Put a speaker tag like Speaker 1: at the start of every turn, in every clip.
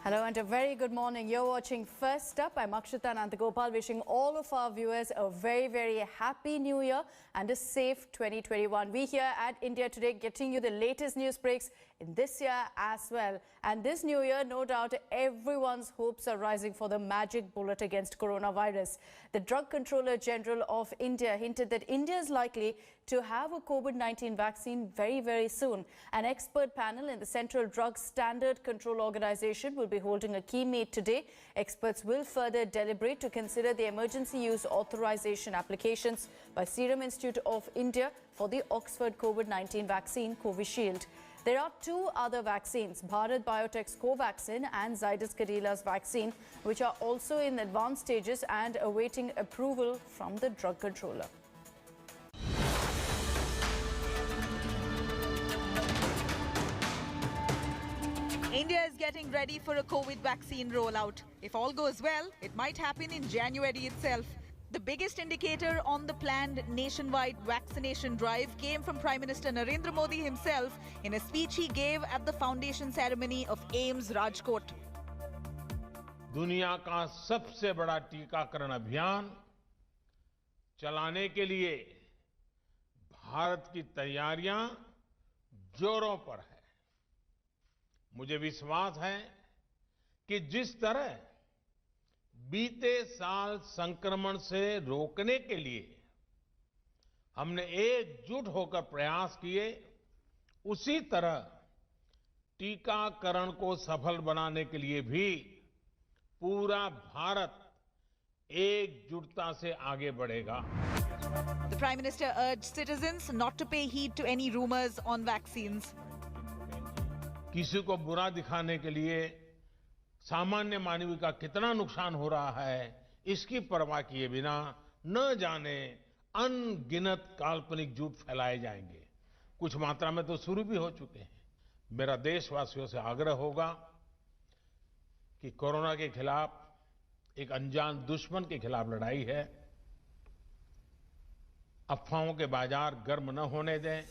Speaker 1: Hello and a very good morning. You're watching First Up. I'm Akshita Nandagopal, wishing all of our viewers a very happy new year and a safe 2021. We here at India Today getting you the latest news breaks in this year as well. And this new year, no doubt, everyone's hopes are rising for the magic bullet against coronavirus. The Drug Controller General of India hinted that India is likely to have a COVID-19 vaccine very soon. An expert panel in the Central Drug Standard Control Organization will be holding a key meet today. Experts will further deliberate to consider the emergency use authorization applications by Serum Institute of India for the Oxford COVID-19 vaccine Covishield. There are two other vaccines, Bharat Biotech's Covaxin and Zydus Cadila's vaccine, which are also in advanced stages and awaiting approval from the drug controller.
Speaker 2: India is getting ready for a COVID vaccine rollout. If all goes well, it might happen in January itself. The biggest indicator on the planned nationwide vaccination drive came from Prime Minister Narendra Modi himself in a speech he gave at the foundation ceremony of AIIMS Rajkot.
Speaker 3: दुनिया का सबसे बड़ा टीकाकरण अभियान चलाने के लिए भारत की तैयारियां जोरों पर है। मुझे विश्वास है कि जिस तरह बीते साल संक्रमण से रोकने के लिए हमने एकजुट होकर प्रयास किए, उसी तरह टीकाकरण को सफल बनाने के लिए भी पूरा भारत एकजुटता से आगे बढ़ेगा।
Speaker 2: The Prime Minister urged citizens not to pay heed to any rumors on vaccines.
Speaker 3: किसी को बुरा दिखाने के लिए सामान्य मानव का कितना नुकसान हो रहा है, इसकी परवाह किए बिना न जाने अनगिनत काल्पनिक झूठ फैलाए जाएंगे। कुछ मात्रा में तो शुरू भी हो चुके हैं। मेरा देशवासियों से आग्रह होगा कि कोरोना के खिलाफ एक अनजान दुश्मन के खिलाफ लड़ाई है। अफवाहों के बाजार गर्म न होने दें।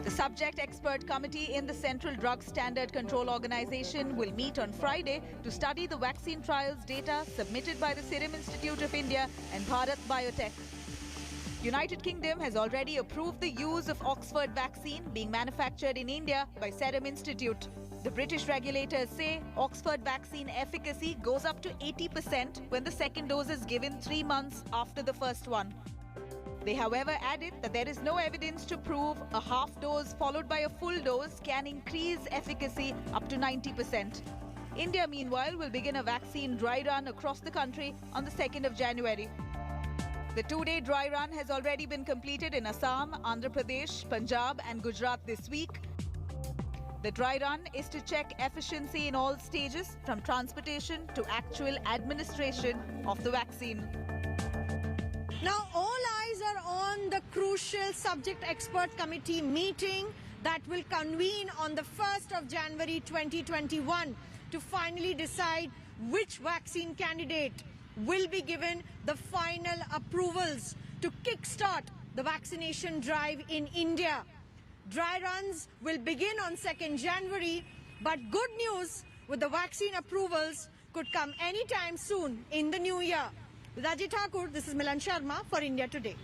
Speaker 2: The subject expert committee in the Central Drug Standard Control Organization will meet on Friday to study the vaccine trials data submitted by the Serum Institute of India and Bharat Biotech. United Kingdom has already approved the use of Oxford vaccine being manufactured in India by Serum Institute. The British regulators say Oxford vaccine efficacy goes up to 80% when the second dose is given 3 months after the first one. They, however, added that there is no evidence to prove a half dose followed by a full dose can increase efficacy up to 90%. India, meanwhile, will begin a vaccine dry run across the country on the 2nd of January. The 2-day dry run has already been completed in Assam, Andhra Pradesh, Punjab and Gujarat this week. The dry run is to check efficiency in all stages, from transportation to actual administration of the vaccine.
Speaker 4: Now, all eyes are on the crucial subject expert committee meeting that will convene on the 1st of January 2021 to finally decide which vaccine candidate will be given the final approvals to kickstart the vaccination drive in India. Dry runs will begin on 2nd January, but good news with the vaccine approvals could come anytime soon in the new year. With Ajay Thakur, this is Milan Sharma for India Today.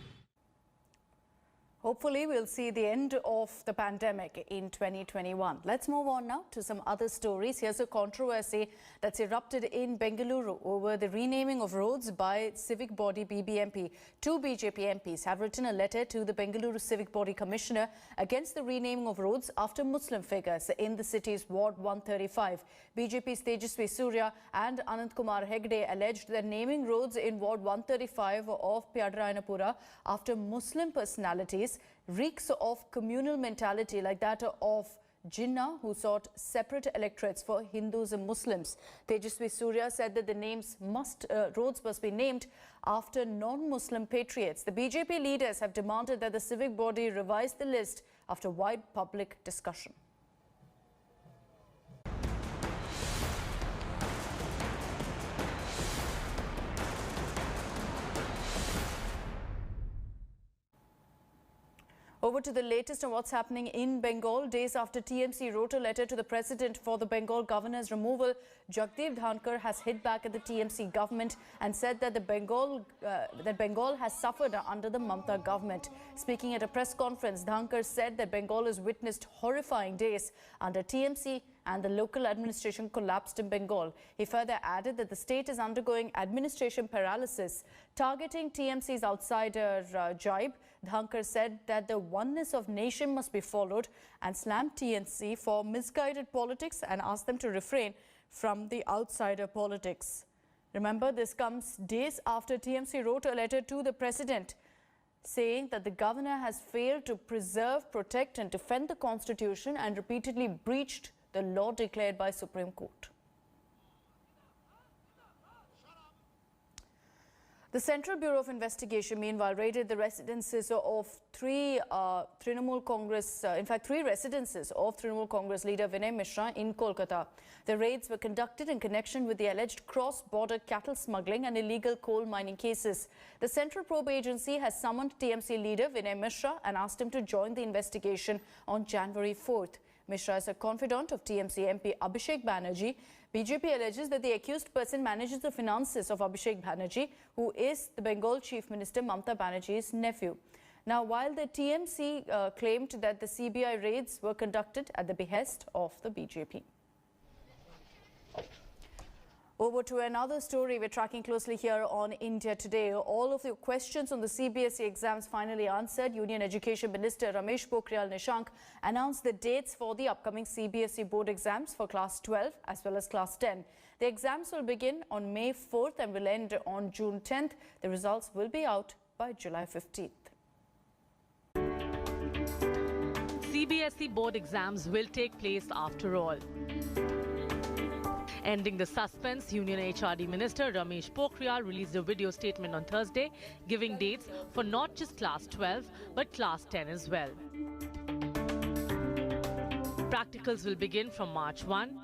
Speaker 1: Hopefully, we'll see the end of the pandemic in 2021. Let's move on now to some other stories. Here's a controversy that's erupted in Bengaluru over the renaming of roads by civic body BBMP. Two BJP MPs have written a letter to the Bengaluru Civic Body Commissioner against the renaming of roads after Muslim figures in the city's Ward 135. BJP's Tejaswi Surya and Anand Kumar Hegde alleged that naming roads in Ward 135 of Pyadarayanapura after Muslim personalities reeks of communal mentality like that of Jinnah, who sought separate electorates for Hindus and Muslims. Tejaswi Surya said that the roads must be named after non-Muslim patriots. The BJP leaders have demanded that the civic body revise the list after wide public discussion. Over to the latest on what's happening in Bengal. Days after TMC wrote a letter to the president for the Bengal governor's removal, Jagdeep Dhankar has hit back at the TMC government and said that Bengal has suffered under the Mamata government. Speaking at a press conference, Dhankar said that Bengal has witnessed horrifying days under TMC and the local administration collapsed in Bengal. He further added that the state is undergoing administration paralysis. Targeting TMC's outsider Jaib, Dhankar said that the oneness of nation must be followed and slammed TMC for misguided politics and asked them to refrain from the outsider politics. Remember, this comes days after TMC wrote a letter to the president saying that the governor has failed to preserve, protect and defend the constitution and repeatedly breached the law declared by Supreme Court. The Central Bureau of Investigation, meanwhile, raided the residences of three residences of Trinamool Congress leader Vinay Mishra in Kolkata. The raids were conducted in connection with the alleged cross-border cattle smuggling and illegal coal mining cases. The Central Probe Agency has summoned TMC leader Vinay Mishra and asked him to join the investigation on January 4th. Mishra is a confidant of TMC MP Abhishek Banerjee. BJP alleges that the accused person manages the finances of Abhishek Banerjee, who is the Bengal Chief Minister Mamata Banerjee's nephew. Now, while the TMC claimed that the CBI raids were conducted at the behest of the BJP. Over to another story we're tracking closely here on India Today. All of the questions on the CBSE exams finally answered. Union Education Minister Ramesh Pokhriyal Nishank announced the dates for the upcoming CBSE board exams for Class 12 as well as Class 10. The exams will begin on May 4th and will end on June 10th. The results will be out by July 15th.
Speaker 5: CBSE board exams will take place after all. Ending the suspense, Union HRD Minister Ramesh Pokhriyal released a video statement on Thursday, giving dates for not just Class 12, but Class 10 as well. Practicals will begin from March 1.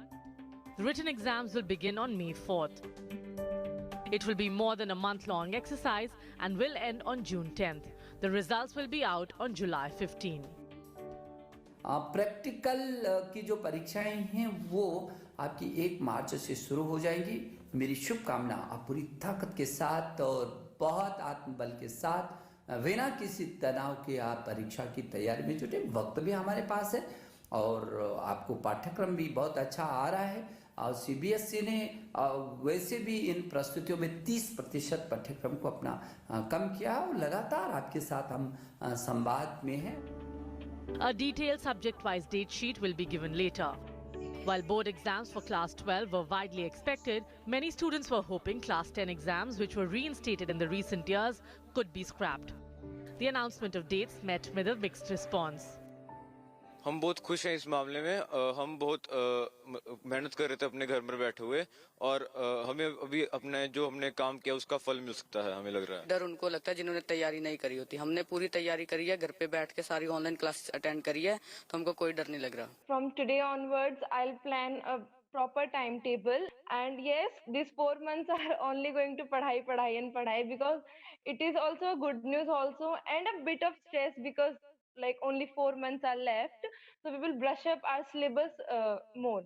Speaker 5: The written exams will begin on May 4th. It will be more than a month-long exercise and will end on June 10th. The results will be out on July 15.
Speaker 6: Practical की जो परीक्षाएं हैं वो आपकी 1 मार्च से शुरू हो जाएंगी। मेरी शुभकामना आप पूरी ताकत के साथ और बहुत आत्मबल के साथ बिना किसी तनाव के आप परीक्षा की तैयारी में जुटे। वक्त भी हमारे पास है और आपको पाठ्यक्रम भी बहुत अच्छा आ रहा है और CBSE ने वैसे भी इन प्रस्तुतियों में 30% पाठ्यक्रम को अपना कम किया और लगातार आपके साथ हम संवाद में हैं।
Speaker 5: A detailed subject-wise date sheet will be given later. While board exams for Class 12 were widely expected, many students were hoping Class 10 exams, which were reinstated in the recent years, could be scrapped. The announcement of dates met with a mixed response.
Speaker 7: हम बहुत खुश हैं इस मामले में। हम बहुत मेहनत कर रहे थे अपने घर में बैठे हुए और हमें अभी अपने जो हमने काम किया उसका फल मिल सकता है, हमें लग रहा है।
Speaker 8: डर उनको लगता है जिन्होंने तैयारी नहीं करी होती। हमने पूरी तैयारी करी है, घर पे बैठ के सारी ऑनलाइन क्लासेस अटेंड करी है, तो हमको कोई डर नहीं लग रहा।
Speaker 9: From today onwards, I'll plan a proper timetable, and yes, these 4 months are only going to padhai because it is also good news also and a bit of stress because like only 4 months are left, so we will brush up our syllabus more.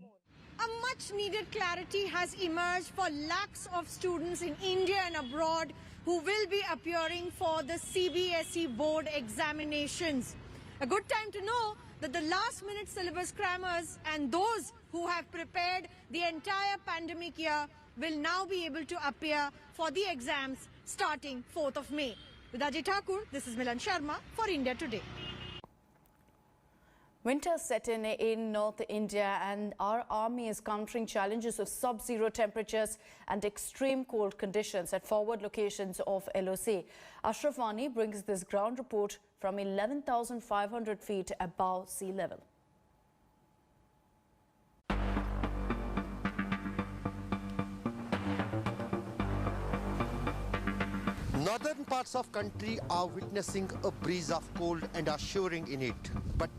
Speaker 4: A much needed clarity has emerged for lakhs of students in India and abroad who will be appearing for the CBSE board examinations. A good time to know that the last minute syllabus crammers and those who have prepared the entire pandemic year will now be able to appear for the exams starting 4th of May. With Ajay Thakur, this is Milan Sharma for India Today.
Speaker 1: Winter set in North India and our army is countering challenges of sub-zero temperatures and extreme cold conditions at forward locations of LOC. Ashraf Wani brings this ground report from 11,500 feet above sea level.
Speaker 10: Northern parts of country are witnessing a breeze of cold and are shivering in it. But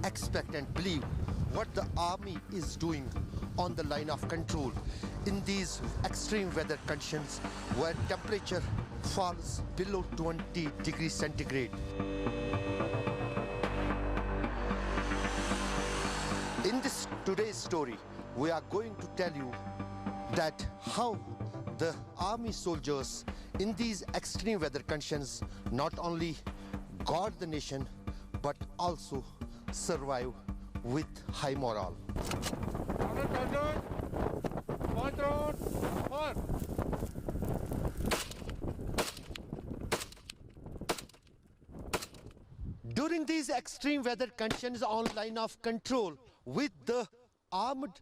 Speaker 10: expect and believe what the army is doing on the line of control in these extreme weather conditions where temperature falls below 20 degrees centigrade. today's story, we are going to tell you that how the army soldiers in these extreme weather conditions not only guard the nation but also survive with high morale. During these extreme weather conditions on line of control with the armed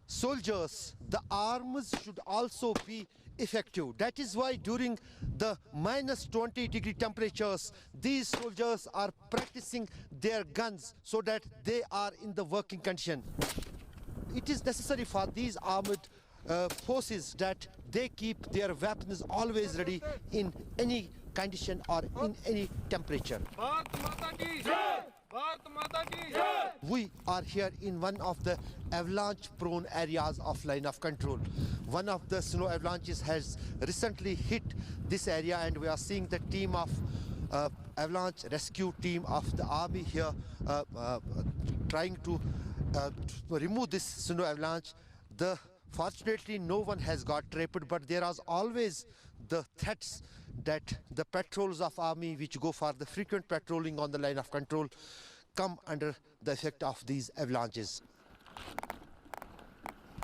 Speaker 10: soldiers, the arms should also be effective. That is why during the -20-degree temperatures, these soldiers are practicing their guns so that they are in the working condition. It is necessary for these armed forces that they keep their weapons always ready in any condition or in any temperature. We are here in one of the avalanche-prone areas of line of control. One of the snow avalanches has recently hit this area, and we are seeing the team of avalanche rescue team of the army here trying to remove this snow avalanche. Fortunately, no one has got trapped, but there is always the threats that the patrols of army which go for the frequent patrolling on the line of control come under the effect of these avalanches.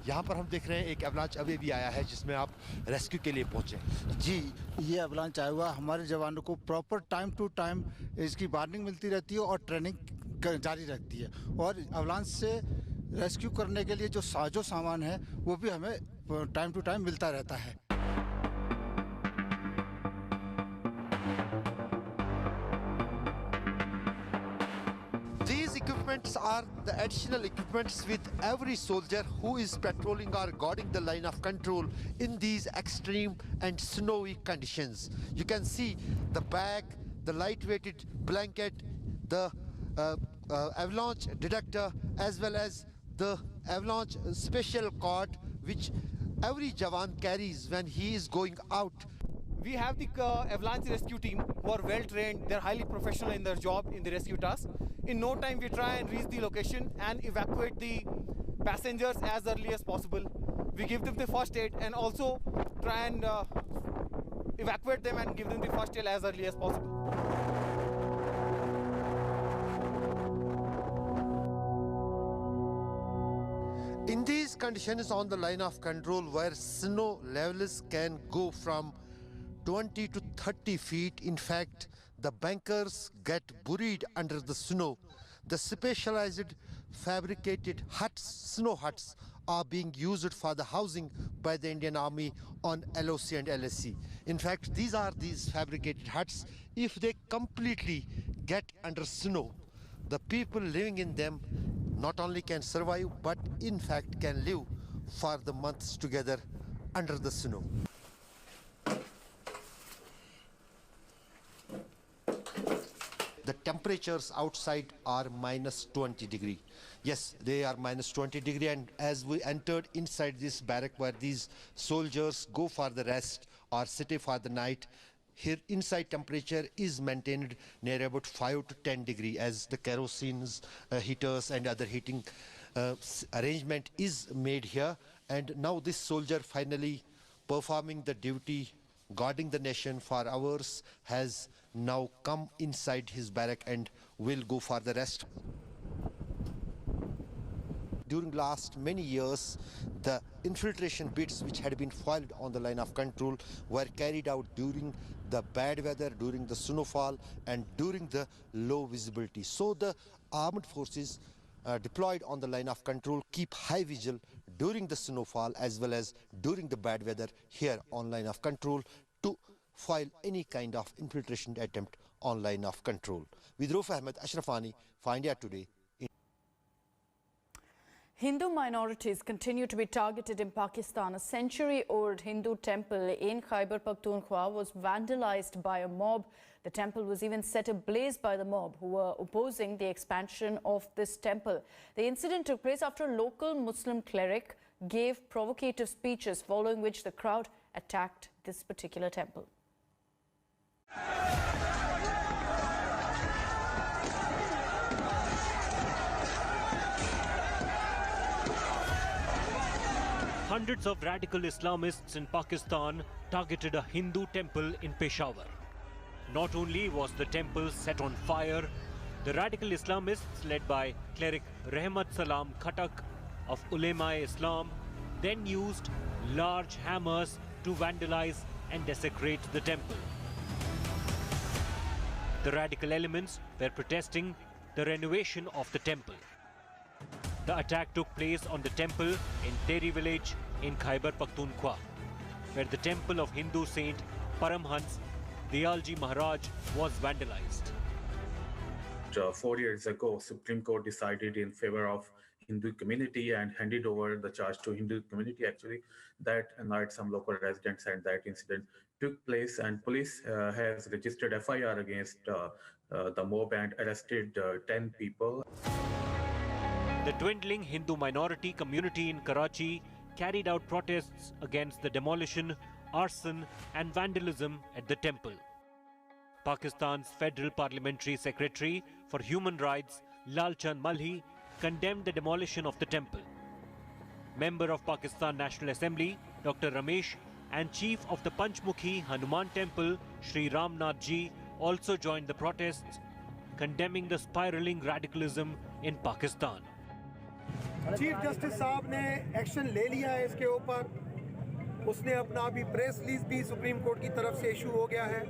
Speaker 11: यहाँ पर हम देख रहे हैं एक avalanche अभी भी आया है जिसमें आप रेस्क्यू के लिए पहुंचे।
Speaker 12: जी, ये avalanche आया हुआ हमारे जवानों को प्रॉपर टाइम टू टाइम इसकी वार्निंग मिलती रहती है और ट्रेनिंग जारी रहती है, और avalanche से रेस्क्यू करने के लिए जो साजो सामान है वो भी हमें टाइम टू टाइम मिलता रहता है।
Speaker 10: These equipments are the additional equipments with every soldier who is patrolling or guarding the line of control in these extreme and snowy conditions. You can see the bag, the light-weighted blanket, the avalanche detector, as well as the avalanche special cart which every Jawan carries when he is going out.
Speaker 13: We have the avalanche rescue team who are well trained. They're highly professional in their job in the rescue task. In no time we try and reach the location and evacuate the passengers as early as possible. We give them the first aid and also try and evacuate them and give them the first aid as early as possible.
Speaker 10: In these conditions on the line of control where snow levels can go from 20 to 30 feet, in fact, the bunkers get buried under the snow. The specialized fabricated huts, snow huts, are being used for the housing by the Indian Army on LOC and LSC. In fact, these fabricated huts. If they completely get under snow, the people living in them not only can survive, but in fact can live for the months together under the snow. The temperatures outside are -20 degree. Yes, they are -20 degree, and as we entered inside this barrack where these soldiers go for the rest or stay for the night, here inside temperature is maintained near about 5 to 10 degree as the kerosenes, heaters and other heating arrangement is made here. And now this soldier finally performing the duty, guarding the nation for hours, has now come inside his barrack and will go for the rest. During last many years, the infiltration bits which had been foiled on the line of control were carried out during the bad weather, during the snowfall and during the low visibility. So the armed forces deployed on the line of control keep high vigil during the snowfall as well as during the bad weather here on line of control to foil any kind of infiltration attempt on line of control. With Rauf Ahmed, Ashraf Ani, for India Today.
Speaker 1: Hindu minorities continue to be targeted in Pakistan. A century-old Hindu temple in Khyber Pakhtunkhwa was vandalized by a mob. The temple was even set ablaze by the mob who were opposing the expansion of this temple. The incident took place after a local Muslim cleric gave provocative speeches, following which the crowd attacked this particular temple.
Speaker 14: Hundreds of radical Islamists in Pakistan targeted a Hindu temple in Peshawar. Not only was the temple set on fire, the radical Islamists led by cleric Rahmat Salam Khatak of Ulema-e-Islam then used large hammers to vandalize and desecrate the temple. The radical elements were protesting the renovation of the temple. The attack took place on the temple in Teri village in Khyber Pakhtunkhwa, where the temple of Hindu saint Paramhans Dayalji Maharaj was vandalized.
Speaker 15: 4 years ago, Supreme Court decided in favor of Hindu community and handed over the charge to Hindu community. Actually, that annoyed some local residents, and that incident took place. And police has registered FIR against the mob and arrested 10 people.
Speaker 14: The dwindling Hindu minority community in Karachi carried out protests against the demolition, arson and vandalism at the temple. Pakistan's Federal Parliamentary Secretary for Human Rights, Lal Chand Malhi, condemned the demolition of the temple. Member of Pakistan National Assembly, Dr. Ramesh, and Chief of the Panchmukhi Hanuman Temple, Sri Ram Nath Ji, also joined the protests, condemning the spiraling radicalism in Pakistan.
Speaker 16: Chief justice साहब ने action ले लिया है इसके ऊपर. उसने अपना अभी प्रेस रिलीज भी सुप्रीम कोर्ट की तरफ से इशू हो गया है.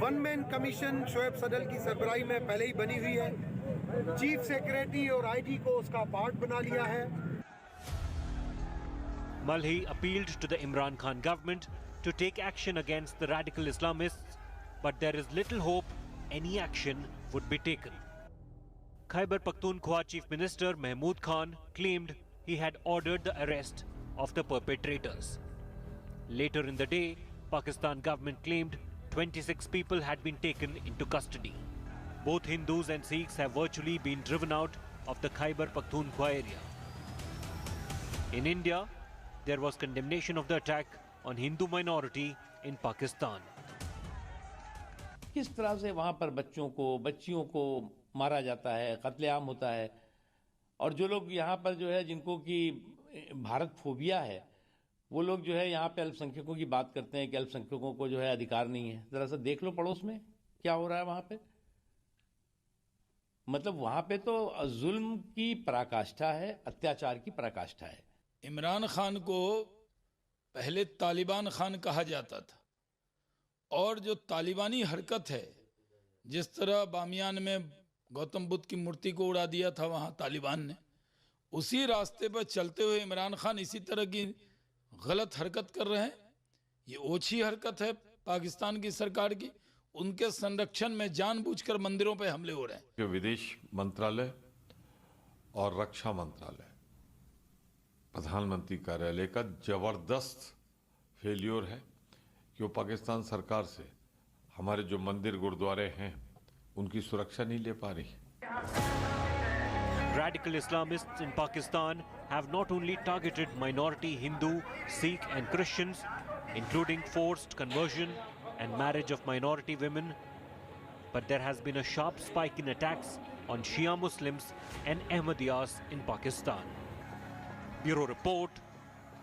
Speaker 16: वन मैन कमीशन शोएब सदल की सरबराही में पहले ही बनी हुई है. चीफ सेक्रेटरी और आईजी को उसका पार्ट बना लिया है.
Speaker 14: Malhi appealed to the Imran Khan government to take action against the radical Islamists, but there is little hope any action would be taken. Khyber Pakhtunkhwa Chief Minister Mahmood Khan claimed he had ordered the arrest of the perpetrators. Later in the day, Pakistan government claimed 26 people had been taken into custody. Both Hindus and Sikhs have virtually been driven out of the Khyber Pakhtunkhwa area. In India, there was condemnation of the attack on Hindu minority in Pakistan.
Speaker 17: किस तरह से वहाँ पर बच्चियों को मारा जाता है, कत्लेआम होता है, और जो लोग यहाँ पर जो है जिनको कि भारत फोबिया है, वो लोग जो है यहाँ पे अल्पसंख्यकों की बात करते हैं कि अल्पसंख्यकों को जो है अधिकार नहीं है. जरा सा देख लो पड़ोस में क्या हो रहा है वहाँ पे. मतलब वहाँ पे तो जुल्म की पराकाष्ठा है, अत्याचार की पराकाष्ठा है.
Speaker 18: इमरान खान को पहले तालिबान खान कहा जाता था, और जो तालिबानी हरकत है, जिस तरह बामियान में गौतम बुद्ध की मूर्ति को उड़ा दिया था वहाँ तालिबान ने, उसी रास्ते पर चलते हुए इमरान खान इसी तरह की गलत हरकत कर रहे हैं. ये ओछी हरकत है पाकिस्तान की सरकार की. उनके संरक्षण में जानबूझकर मंदिरों पे हमले हो रहे हैं.
Speaker 19: विदेश मंत्रालय और रक्षा मंत्रालय, प्रधानमंत्री कार्यालय का जबरदस्त फेल्योर है कि वो पाकिस्तान सरकार से हमारे जो मंदिर गुरुद्वारे हैं उनकी सुरक्षा नहीं ले पा रही.
Speaker 14: Radical Islamists in Pakistan have not only targeted minority Hindu, Sikh and Christians, including forced conversion and marriage of minority women, but there has been a sharp spike in attacks on Shia Muslims and Ahmadiyas in Pakistan. Bureau Report,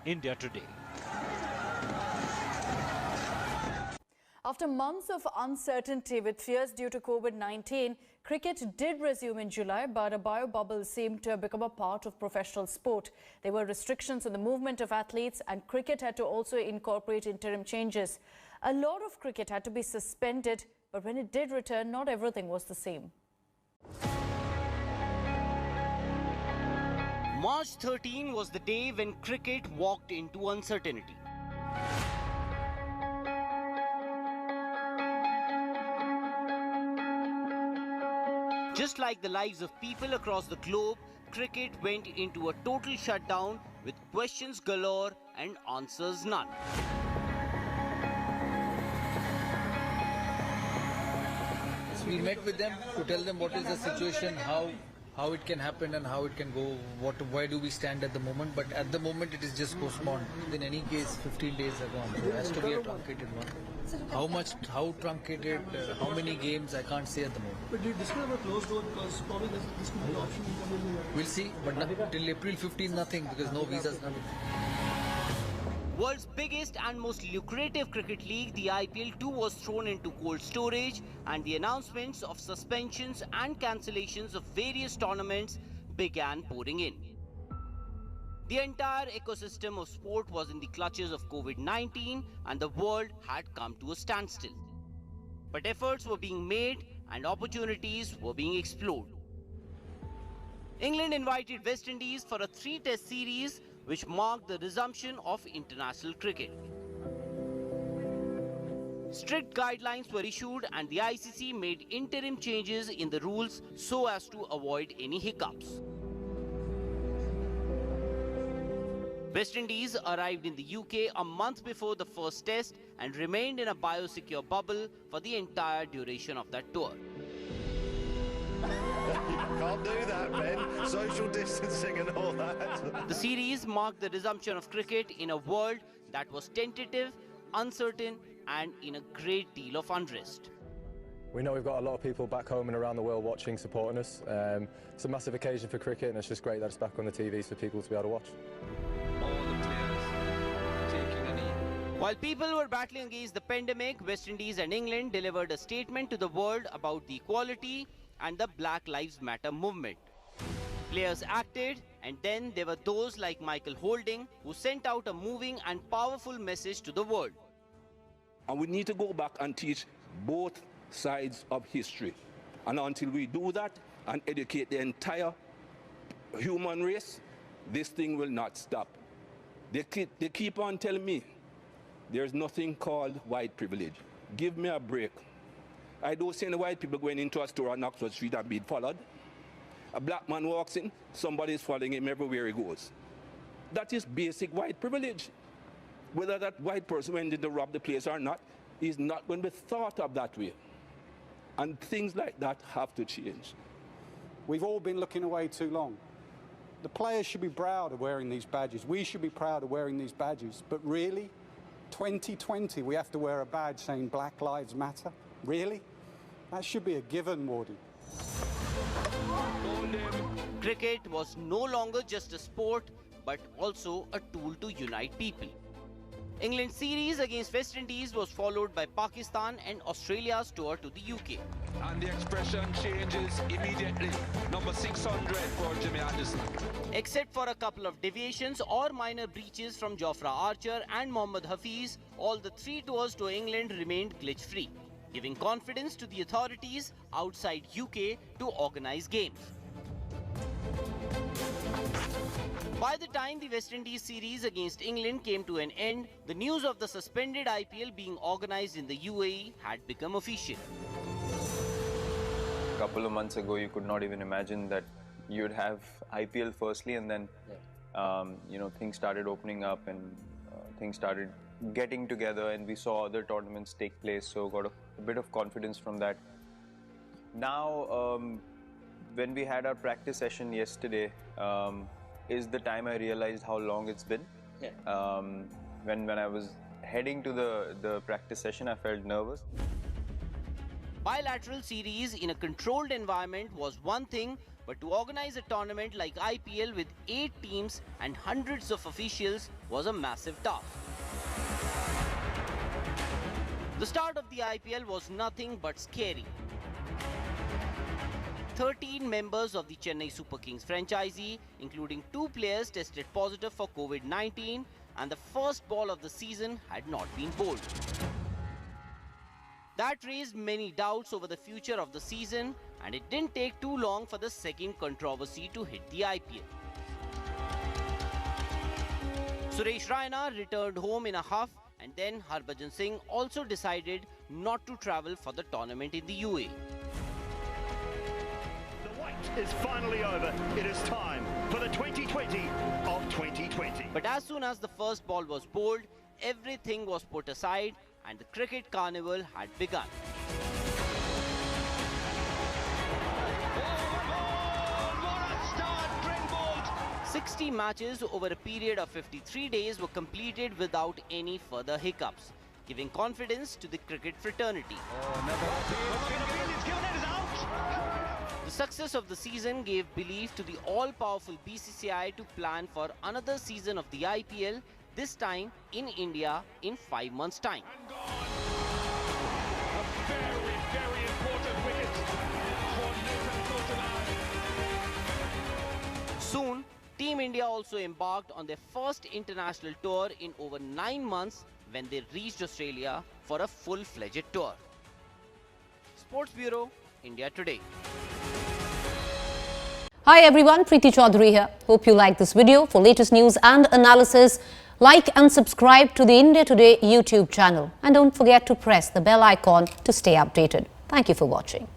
Speaker 14: India Today.
Speaker 1: After months of uncertainty with fears due to COVID-19, cricket did resume in July, but a bio-bubble seemed to have become a part of professional sport. There were restrictions on the movement of athletes, and cricket had to also incorporate interim changes. A lot of cricket had to be suspended, but when it did return, not everything was the same.
Speaker 20: March 13 was the day when cricket walked into uncertainty. Just like the lives of people across the globe, cricket went into a total shutdown with questions galore and answers none.
Speaker 21: We met with them to tell them what is the situation, how it can happen and how it can go, where do we stand at the moment, but at the moment it is just postponed. In any case, 15 days are gone, so it has to be a truncated one. How truncated, how many games, I can't say at the moment.
Speaker 22: But do you discuss about closed door because probably this could be an option?
Speaker 21: We'll see, but till April 15, nothing, because no visas, nothing.
Speaker 20: world's biggest and most lucrative cricket league, the IPL too was thrown into cold storage, and the announcements of suspensions and cancellations of various tournaments began pouring in. The entire ecosystem of sport was in the clutches of COVID-19 and the world had come to a standstill. But efforts were being made and opportunities were being explored. England invited West Indies for a 3-test series which marked the resumption of international cricket. Strict guidelines were issued and the ICC made interim changes in the rules so as to avoid any hiccups. West Indies arrived in the UK a month before the first test and remained in a biosecure bubble for the entire duration of that tour.
Speaker 11: Can't do that, Ben. Social distancing and all that.
Speaker 20: The series marked the resumption of cricket in a world that was tentative, uncertain, and in a great deal of unrest.
Speaker 2: We know we've got a lot of people back home and around the world watching, supporting us. It's a massive occasion for cricket, and it's just great that it's back on the TVs for people to be able to watch.
Speaker 20: While people were battling against the pandemic, West Indies and England delivered a statement to the world about the equality and the Black Lives Matter movement. Players acted, and then there were those like Michael Holding who sent out a moving and powerful message to the world.
Speaker 3: And we need to go back and teach both sides of history. And until we do that and educate the entire human race, this thing will not stop. They keep on telling me there's nothing called white privilege. Give me a break. I don't see any white people going into a store on Oxford Street and being followed. A black man walks in, somebody is following him everywhere he goes. That is basic white privilege. Whether that white person went in to rob the place or not is not going to be thought of that way. And things like that have to change.
Speaker 23: We've all been looking away too long. The players should be proud of wearing these badges. We should be proud of wearing these badges. But really, 2020, we have to wear a badge saying Black Lives Matter? Really? That should be a given, Wardy.
Speaker 20: Cricket was no longer just a sport, but also a tool to unite people. England's series against West Indies was followed by Pakistan and Australia's tour to the UK.
Speaker 24: And the expression changes immediately. Number 600 for Jimmy Anderson.
Speaker 20: Except for a couple of deviations or minor breaches from Jofra Archer and Mohammad Hafiz, all the 3 tours to England remained glitch-free, giving confidence to the authorities outside UK to organise games. By the time the West Indies series against England came to an end, the news of the suspended IPL being organised in the UAE had become official.
Speaker 25: A couple of months ago, you could not even imagine that you'd have IPL firstly, and then things started opening up and things started getting together, and we saw other tournaments take place, so got a bit of confidence from that. Now, when we had our practice session yesterday, is the time I realized how long it's been. When I was heading to the practice session, I felt nervous.
Speaker 20: Bilateral series in a controlled environment was one thing, but to organize a tournament like IPL with 8 teams and hundreds of officials was a massive task. The start of the IPL was nothing but scary. 13 members of the Chennai Super Kings franchisee, including 2 players, tested positive for COVID-19, and the first ball of the season had not been bowled. That raised many doubts over the future of the season, and it didn't take too long for the second controversy to hit the IPL. Suresh Raina returned home in a huff, and then Harbhajan Singh also decided not to travel for the tournament in the UAE.
Speaker 26: Is finally over. It is time for the 2020 of 2020.
Speaker 20: But as soon as the first ball was bowled, everything was put aside and the cricket carnival had begun.
Speaker 26: What a start,
Speaker 20: 60 matches over a period of 53 days were completed without any further hiccups, giving confidence to the cricket fraternity. The success of the season gave belief to the all-powerful BCCI to plan for another season of the IPL, this time in India in 5 months' time.
Speaker 24: Very important wicket for Nathan Coulter.
Speaker 20: Soon, Team India also embarked on their first international tour in over 9 months when they reached Australia for a full-fledged tour. Sports Bureau, India Today.
Speaker 4: Hi everyone, Preeti Chaudhary here. Hope you like this video. For latest news and analysis, like and subscribe to the India Today YouTube channel. And don't forget to press the bell icon to stay updated. Thank you for watching.